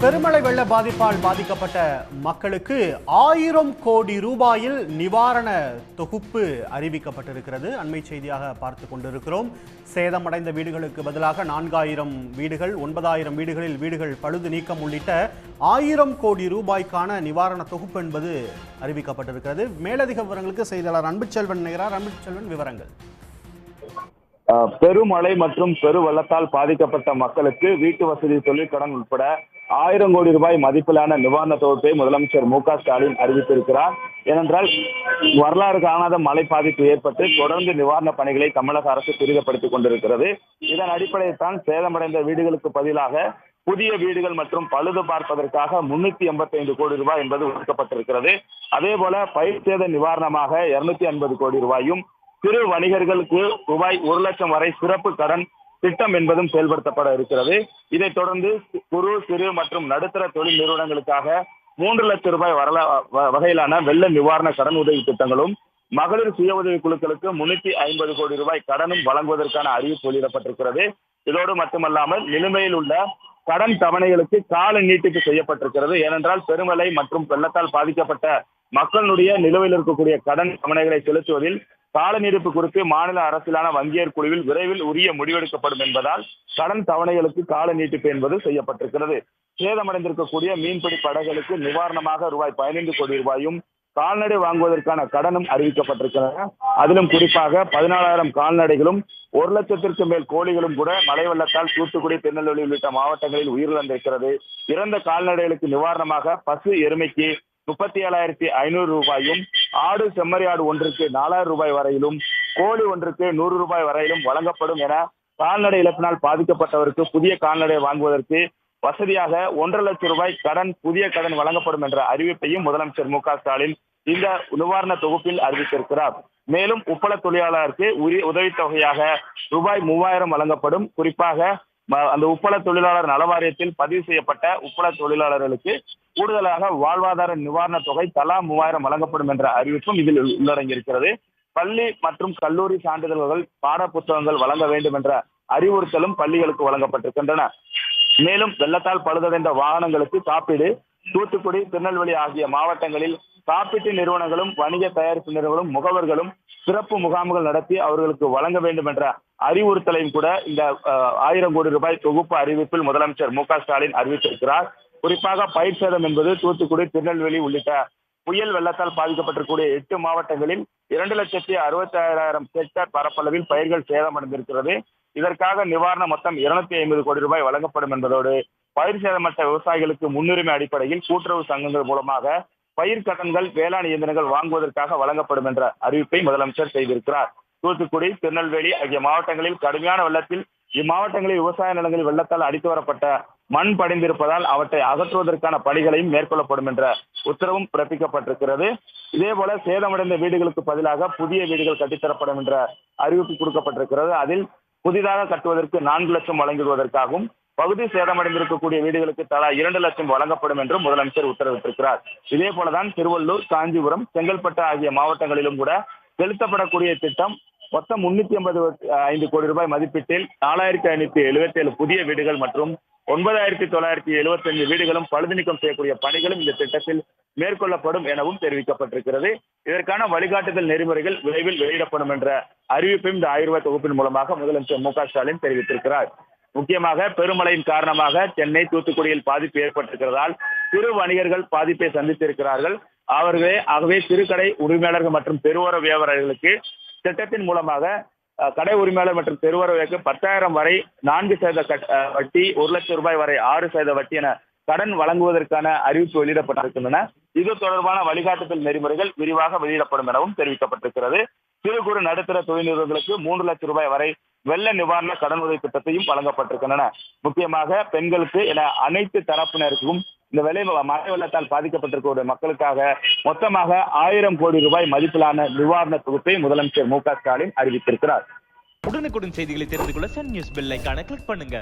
பெருமழை வெள்ள பாதிப்பால் பாதிக்கப்பட்ட மக்களுக்கு 1000 கோடி ரூபாயில் நிவாரண தொகுப்பு அறிவிக்கப்பட்டிருக்கிறது. அண்மை செய்தியாக பார்த்து கொண்டிருக்கிறோம். சேதமடைந்த வீடுகளுக்கு பதிலாக 4000 வீடுகள், 9000 வீடுகளில் வீடுகள் பழுது நீக்கம் உள்ளிட்ட 1000 கோடி ரூபாய்க்கான நிவாரண தொகுப்பு என்பது அறிவிக்கப்பட்டிருக்கிறது. மேலதிக விவரங்களுக்கு செய்தியாளர் அன்புச்செல்வன் நிகரார். அன்புச்செல்வன், விவரங்கள். பெருமழை மற்றும் பெரு வெள்ளத்தால் பாதிக்கப்பட்ட மக்களுக்கு வீட்டு வசதி, தொழிற்கடன் உட்பட 1000 கோடி ரூபாய் மதிப்பிலான நிவாரண தொகுப்பை முதலமைச்சர் மு க ஸ்டாலின் அறிவித்திருக்கிறார். ஏனென்றால் வரலாறு காணாத மழை பாதிப்பு ஏற்பட்டு தொடர்ந்து நிவாரண பணிகளை தமிழக அரசு துரிதப்படுத்திக் கொண்டிருக்கிறது. இதன் அடிப்படையில் தான் சேதமடைந்த வீடுகளுக்கு பதிலாக புதிய வீடுகள் மற்றும் பழுது பார்ப்பதற்காக 385 கோடி ரூபாய் என்பது ஒதுக்கப்பட்டிருக்கிறது. அதே போல பயிர் சேத நிவாரணமாக 250 கோடி ரூபாயும், சிறு வணிகர்களுக்கு ரூபாய் 1 லட்சம் வரை சிறப்பு கடன் திட்டம் என்பதும் செயல்படுத்தப்பட இருக்கிறது. இதைத் தொடர்ந்து குறு, சிறு மற்றும் நடுத்தர தொழில் நிறுவனங்களுக்காக 3 லட்சம் ரூபாய் வகையிலான வெள்ள நிவாரண கடன் உதவி திட்டங்களும், மகளிர் சுய உதவி குழுக்களுக்கு 350 கோடி ரூபாய் கடனும் வழங்குவதற்கான அறிவிப்பு வெளியிடப்பட்டிருக்கிறது. இதோடு மட்டுமல்லாமல் நிலுவையில் உள்ள கடன் தவணைகளுக்கு கால நீட்டிப்பு செய்யப்பட்டிருக்கிறது. ஏனென்றால் பெருமழை மற்றும் வெள்ளத்தால் பாதிக்கப்பட்ட மக்களுடைய நிலுவையில் இருக்கக்கூடிய கடன் தவணைகளை செலுத்துவதில் கால நீடிப்பு குறித்து மாநில அரசிலான வங்கியர் குழுவில் விரைவில் உரிய முடிவெடுக்கப்படும் என்பதால் கடன் தவணைகளுக்கு கால நீட்டிப்பு என்பது செய்யப்பட்டிருக்கிறது. சேதமடைந்திருக்கக்கூடிய மீன்பிடி படகுகளுக்கு நிவாரணமாக ரூபாய் 15 கோடி ரூபாயும், கால்நடை வாங்குவதற்கான கடனும் அறிவிக்கப்பட்டிருக்கிறது. அதிலும் குறிப்பாக 14,000 கால்நடைகளும் 1 லட்சத்திற்கு மேல் கோழிகளும் கூட மழை வெள்ளத்தால் தூத்துக்குடி, திருநெல்வேலி உள்ளிட்ட மாவட்டங்களில் உயிரிழந்திருக்கிறது. இறந்த கால்நடைகளுக்கு நிவாரணமாக பசு எருமைக்கு 37,500 ரூபாயும், ஆடு செம்மறி ஆடு ஒன்றுக்கு 4,000 ரூபாய் வரையிலும், கோழி ஒன்றுக்கு 100 ரூபாய் வரையிலும் வழங்கப்படும் என கால்நடை இழப்பினால் பாதிக்கப்பட்டவருக்கு புதிய கால்நடை வாங்குவதற்கு வசதியாக 1,50,000 லட்சம் ரூபாய் கடன், புதிய கடன் வழங்கப்படும் என்ற அறிவிப்பையும் முதலமைச்சர் மு க ஸ்டாலின் இந்த நிவாரண தொகுப்பில் அறிவித்திருக்கிறார். மேலும் உப்பள தொழிலாளருக்கு உதவித்தொகையாக ரூபாய் 3,000 வழங்கப்படும். குறிப்பாக அந்த உப்பள தொழிலாளர் நல வாரியத்தில் பதிவு செய்யப்பட்ட உப்பள தொழிலாளர்களுக்கு கூடுதலாக வாழ்வாதார நிவாரண தொகை தலா 3,000 வழங்கப்படும் என்ற அறிவிப்பும் இதில் உள்ளடங்கியிருக்கிறது. பள்ளி மற்றும் கல்லூரி சான்றிதழ்கள், பாட புத்தகங்கள் வழங்க வேண்டும் என்ற அறிவுறுத்தலும் பள்ளிகளுக்கு வழங்கப்பட்டிருக்கின்றன. மேலும் வெள்ளத்தால் பழுதடைந்த வாகனங்களுக்கு காப்பீடு, தூத்துக்குடி, திருநெல்வேலி ஆகிய மாவட்டங்களில் காப்பீட்டு நிறுவனங்களும் வணிக தயாரிப்பு நிறுவனங்களும் முகவர்களும் சிறப்பு முகாம்கள் நடத்தி அவர்களுக்கு வழங்க வேண்டும் என்ற அறிவுறுத்தலையும் கூட இந்த 1000 கோடி ரூபாய் தொகுப்பு அறிவிப்பில் முதலமைச்சர் மு க ஸ்டாலின் அறிவித்திருக்கிறார். குறிப்பாக பயிர் சேதம் என்பது தூத்துக்குடி, திருநெல்வேலி உள்ளிட்ட புயல் வெள்ளத்தால் பாதிக்கப்பட்டிருக்கூடிய 8 மாவட்டங்களில் 2,66,000 ஹெக்டேர் பரப்பளவில் பயிர்கள் சேதமடைந்திருக்கிறது. இதற்காக நிவாரணம் மொத்தம் 250 கோடி ரூபாய் வழங்கப்படும் என்பதோடு பயிர் சேதமற்ற விவசாயிகளுக்கு முன்னுரிமை அடிப்படையில் கூட்டுறவு சங்கங்கள் மூலமாக பயிர் கடன்கள், வேளாண் இயந்திரங்கள் வாங்குவதற்காக வழங்கப்படும் என்ற அறிவிப்பை முதலமைச்சர் செய்திருக்கிறார். தூத்துக்குடி, திருநெல்வேலி ஆகிய மாவட்டங்களில் கடுமையான வெள்ளத்தில் இம்மாவட்டங்களில் விவசாய நிலங்களில் வெள்ளத்தால் அடித்து வரப்பட்ட மண் படிந்திருப்பதால் அவற்றை அகற்றுவதற்கான பணிகளையும் மேற்கொள்ளப்படும் என்ற உத்தரவும் பிறப்பிக்கப்பட்டிருக்கிறது. இதே போல சேதமடைந்த வீடுகளுக்கு பதிலாக புதிய வீடுகள் கட்டித்தரப்படும் என்ற அறிவிப்பு கொடுக்கப்பட்டிருக்கிறது. அதில் புதிதாக கட்டுவதற்கு 4 லட்சம் வழங்கிடுவதற்காகவும், பகுதி சேதமடைந்திருக்கக்கூடிய வீடுகளுக்கு தலா 2 லட்சம் வழங்கப்படும் என்றும் முதலமைச்சர் உத்தரவிட்டிருக்கிறார். இதே போலதான் திருவள்ளூர், காஞ்சிபுரம், செங்கல்பட்டு ஆகிய மாவட்டங்களிலும் கூட செலுத்தப்படக்கூடிய திட்டம் மொத்தம் 385 கோடி ரூபாய் மதிப்பீட்டில் 4,577 புதிய வீடுகள் மற்றும் 9,975 வீடுகளும் பழுது நீக்கம் செய்யக்கூடிய பணிகளும் இந்த திட்டத்தில் மேற்கொள்ளப்படும் எனவும் தெரிவிக்கப்பட்டிருக்கிறது. இதற்கான வழிகாட்டுதல் நெறிமுறைகள் விரைவில் வெளியிடப்படும் என்ற அறிவிப்பையும் இந்த 1000 ரூபாய் தொகுப்பின் மூலமாக முதலமைச்சர் மு க ஸ்டாலின் தெரிவித்திருக்கிறார். முக்கியமாக பெருமழையின் காரணமாக சென்னை, தூத்துக்குடியில் பாதிப்பு ஏற்பட்டிருக்கிறதால் சிறு வணிகர்கள் பாதிப்பை சந்தித்திருக்கிறார்கள். ஆகவே சிறுகடை உரிமையாளர்கள் மற்றும் தெருவோர வியாபாரிகளுக்கு திட்டத்தின் மூலமாக கடை உரிமையாளர் மற்றும் தெருவோர 10,000 வரை 4% வட்டி, 1 லட்சம் ரூபாய் வரை 6% வட்டி என கடன் வழங்குவதற்கான அறிவிப்பு வெளியிடப்பட்டிருக்கின்றன. இது தொடர்பான வழிகாட்டுதல் நெறிமுறைகள் விரிவாக வெளியிடப்படும் எனவும் தெரிவிக்கப்பட்டிருக்கிறது. சிறு குறு நடுத்தர தொழில் நிறுவனங்களுக்கு 3 லட்சம் ரூபாய் வரை வெள்ள நிவாரண கடன் உதவி திட்டத்தையும் வழங்கப்பட்டிருக்கின்றன. முக்கியமாக பெண்களுக்கு என அனைத்து தரப்பினருக்கும் இந்த மழை வெள்ளத்தால் பாதிக்கப்பட்டிருக்கக்கூடிய மக்களுக்காக மொத்தமாக 1000 கோடி ரூபாய் மதிப்பிலான நிவாரண தொகுப்பை முதலமைச்சர் மு க ஸ்டாலின் அறிவித்திருக்கிறார். உடனுக்குடன் செய்திகளை தெரிந்து கொள்ள சன் நியூஸ் பெல் ஐகானை கிளிக் பண்ணுங்க.